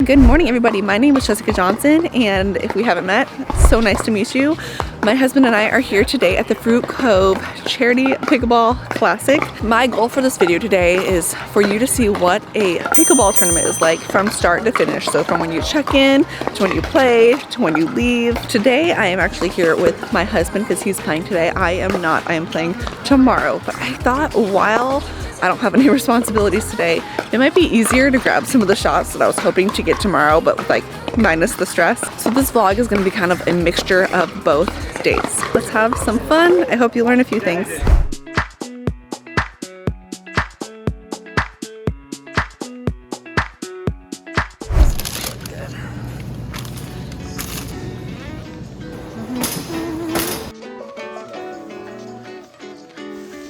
Good morning, everybody. My name is Jessica Johnson, and if we haven't met, so nice to meet you. My husband and I are here today at the Fruit Cove Charity Pickleball Classic. My goal for this video today is for you to see what a pickleball tournament is like from start to finish. So from when you check in, to when you play, to when you leave. Today, I am actually here with my husband because he's playing today. I am not. I am playing tomorrow. But I thought while I don't have any responsibilities today, it might be easier to grab some of the shots that I was hoping to get tomorrow, but like minus the stress. So this vlog is going to be kind of a mixture of both days. Let's have some fun. I hope you learn a few things.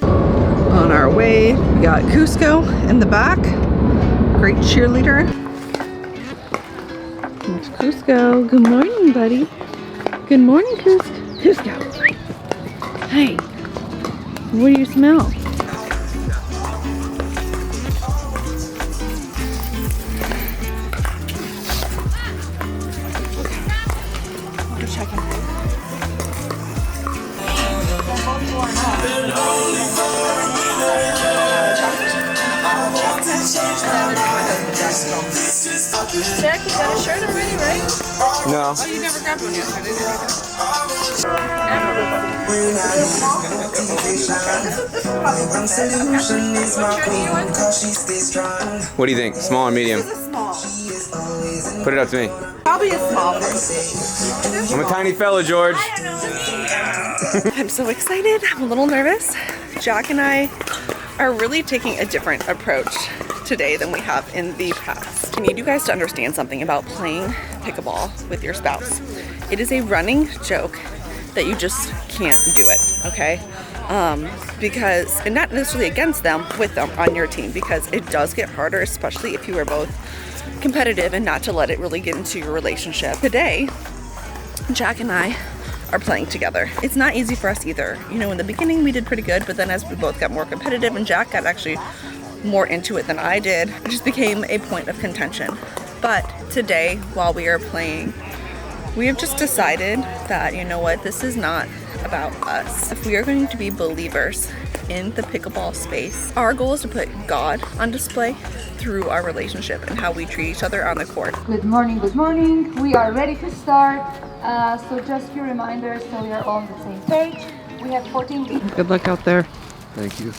On our way, we got Cusco in the back. Great cheerleader. There's Cusco. Good morning, buddy. Good morning, Cusco. Hey, what do you smell? I'll just check in. Jack, you got a shirt already, right? No. Oh, you never grabbed one yesterday, did you? What do you think? Small or medium? This is a small. Put it up to me. Probably a small one. I'm a tiny fella, George. I'm so excited. I'm a little nervous. Jack and I are really taking a different approach today than we have in the past. I need you guys to understand something about playing pickleball with your spouse. It is a running joke that you just can't do it, okay? Because, and not necessarily against them, with them on your team, because it does get harder, especially if you are both competitive, and not to let it really get into your relationship. Today, Jack and I are playing together. It's not easy for us either. You know, in the beginning we did pretty good, but then as we both got more competitive and Jack got actually more into it than I did, it just became a point of contention. But today, while we are playing, we have just decided that, you know what, this is not about us. If we are going to be believers in the pickleball space, our goal is to put God on display through our relationship and how we treat each other on the court. Good morning, good morning. We are ready to start. So just a few reminders so we are all on the same page. We have 14 games. Good luck out there. Thank you.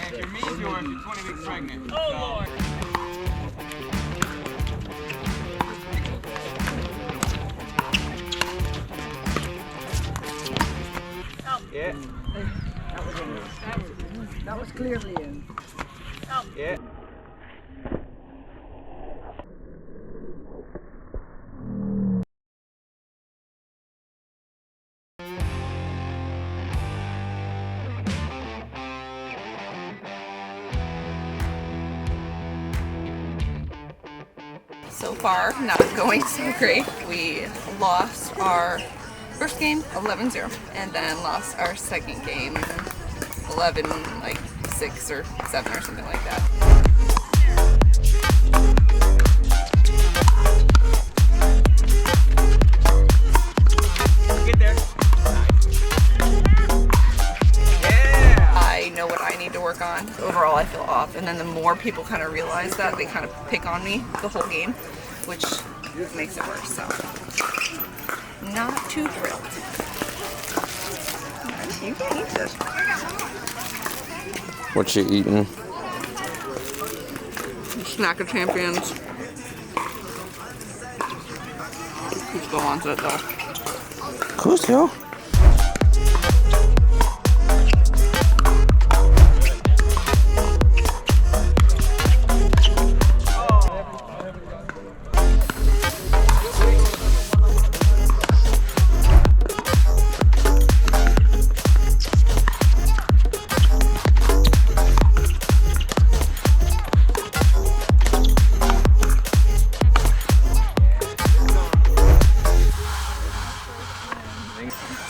If you're me, you're 20 weeks pregnant. Oh, Lord. Yeah. That was clearly in. Yeah. So far, not going so great. We lost our first game 11-0, and then lost our second game 11-6 or 7 or something like that. Get there. Yeah. I know what I need to work on. Overall, I feel off, and then the more people kind of realize that, they kind of pick on me the whole game, which makes it worse. So, not too thrilled. You can eat this. What you eating? Snack of champions. Cusco wants it though. Cusco?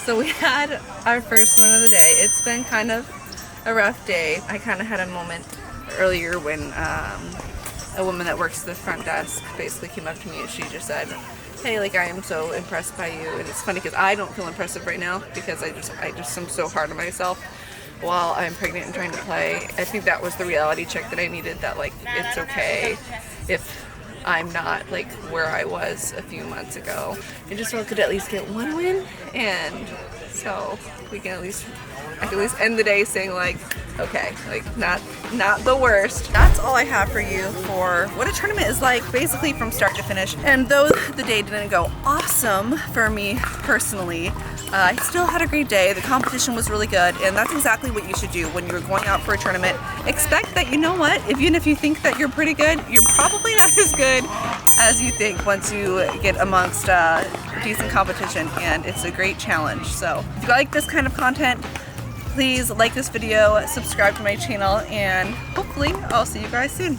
So we had our first win of the day. It's been kind of a rough day. I kind of had a moment earlier when a woman that works the front desk basically came up to me and she just said, hey, like, I am so impressed by you. And it's funny because I don't feel impressive right now because I just am so hard on myself while I'm pregnant and trying to play. I think that was the reality check that I needed, that like it's okay if I'm not like where I was a few months ago. I just felt I could at least get one win, and so we can I can at least end the day saying like, okay, like not the worst. That's all I have for you for what a tournament is like, basically from start to finish. And though the day didn't go awesome for me personally, I still had a great day. The competition was really good, and that's exactly what you should do when you're going out for a tournament. Expect that, you know what, even if you think that you're pretty good, you're probably not as good as you think once you get amongst decent competition, and it's a great challenge. So if you like this kind of content, please like this video, subscribe to my channel, and hopefully I'll see you guys soon.